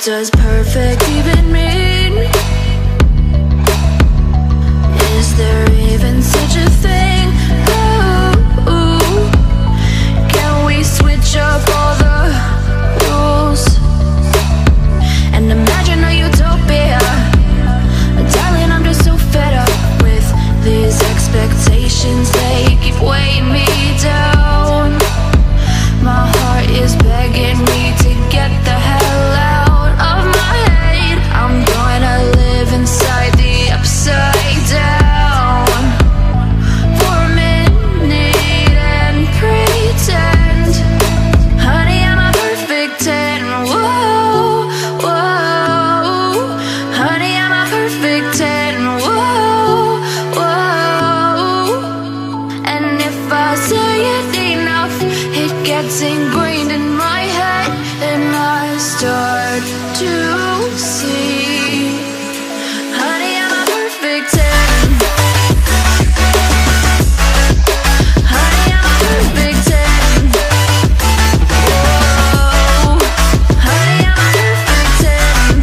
does perfect even mean? Is there even such a thing? Ooh, can we switch up all the rules and imagine a utopia? Darling, I'm just so fed up with these expectations. They keep weighing me down. My heart is begging me to get the hell out of my head. I'm gonna live inside the upside down for a minute and pretend, honey, I'm a perfect 10. Whoa, whoa, honey, I'm a perfect 10. Whoa, whoa, and if I say it enough, it gets ingrained in my head, and I start to see, honey, I'm a perfect 10. Honey, I'm a perfect 10. Whoa, honey, I'm a perfect 10.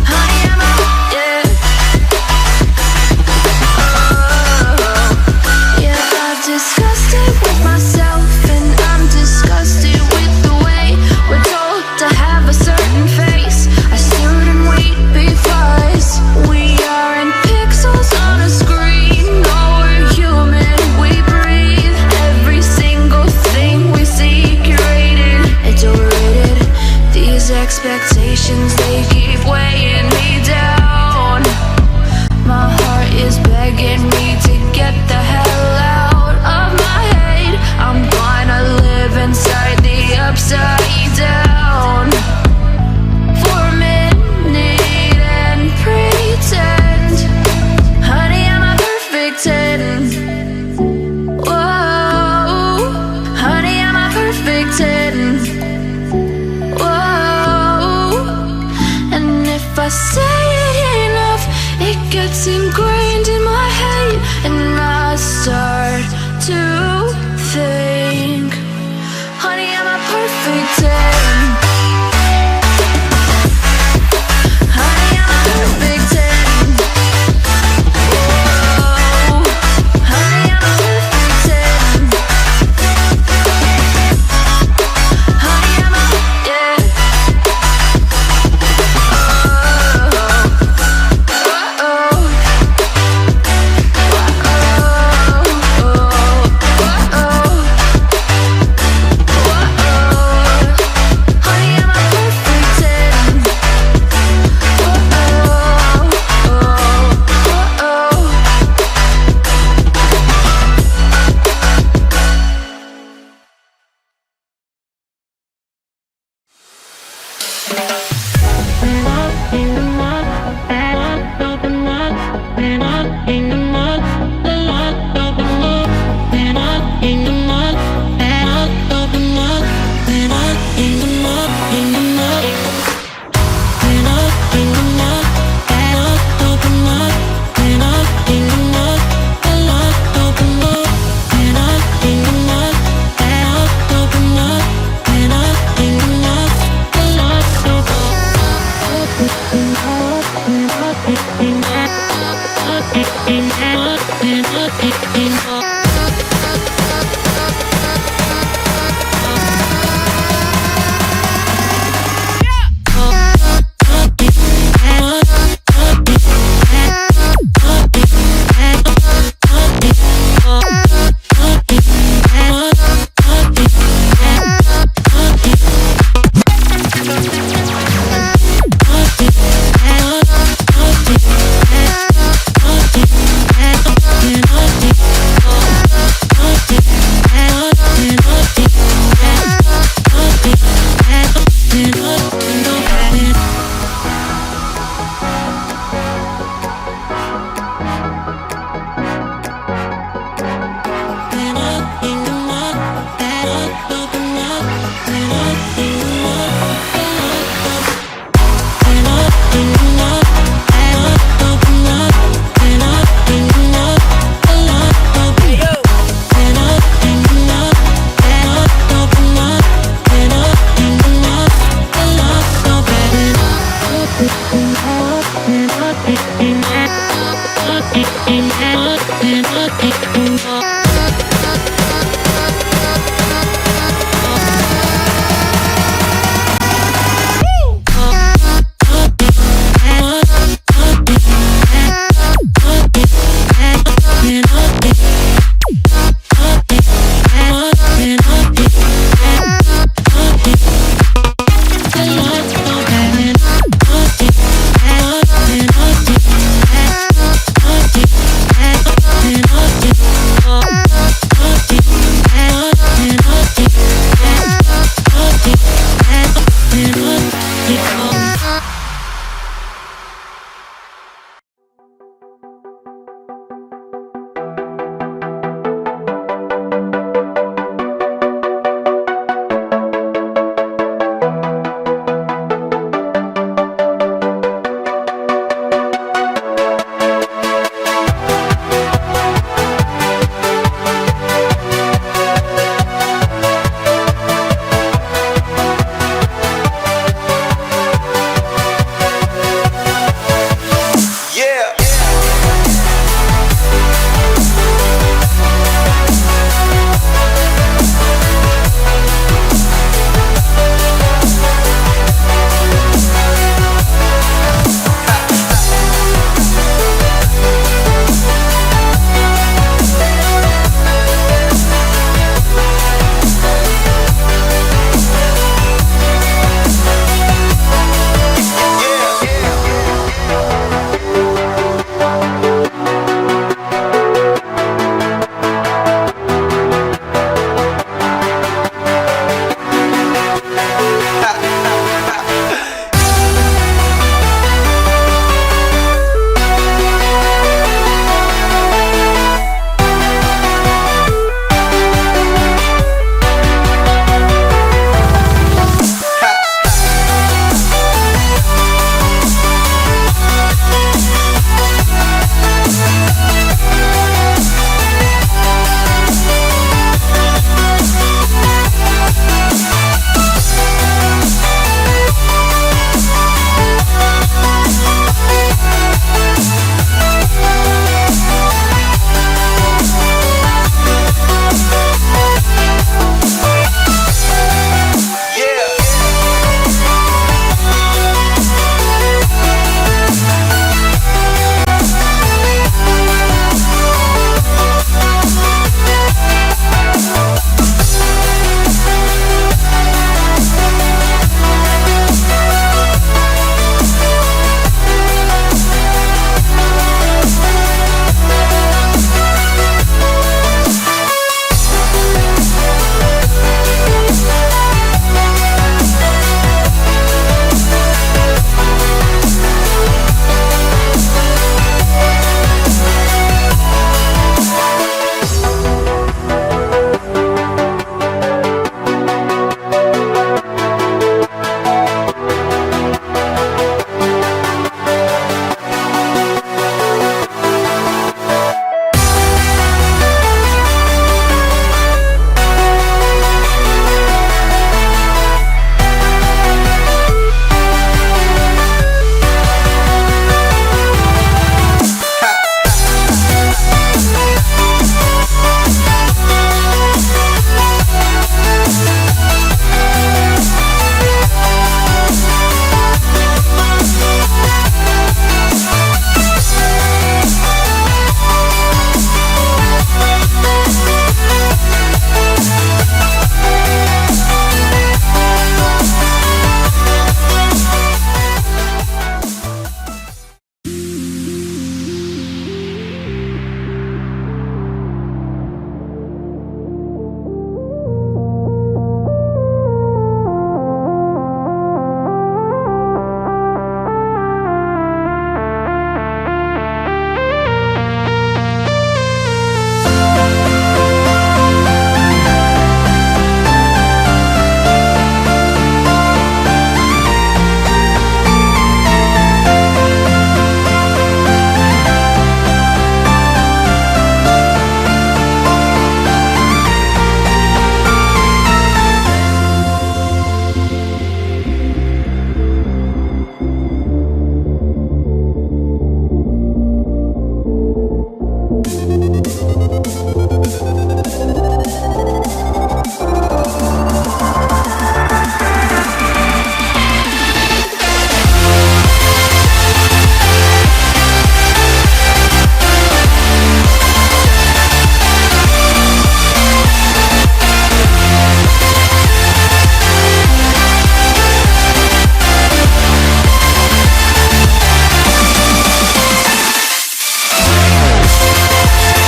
Honey, I'm a, yeah. Yeah, I've discussed it with myself, and I'm disgusted with the way we're told to have a certain face. I stood and wait because we aren't pixels on a screen. No, we're human, we breathe. Every single thing we see curated. It's overrated. These expectations, they keep weighing me down. My heart is begging me to get the hell out of my head. I'm gonna live inside the upside down for a minute and pretend, honey, I'm a perfect 10. Whoa, honey, I'm a perfect 10. Whoa, and if I say it enough, it gets ingrained in my head, and I start to think, honey, I'm a perfect 10. Honey, I'm a perfect 10. Whoa, honey, I'm a perfect 10. Honey, I'm a, yeah.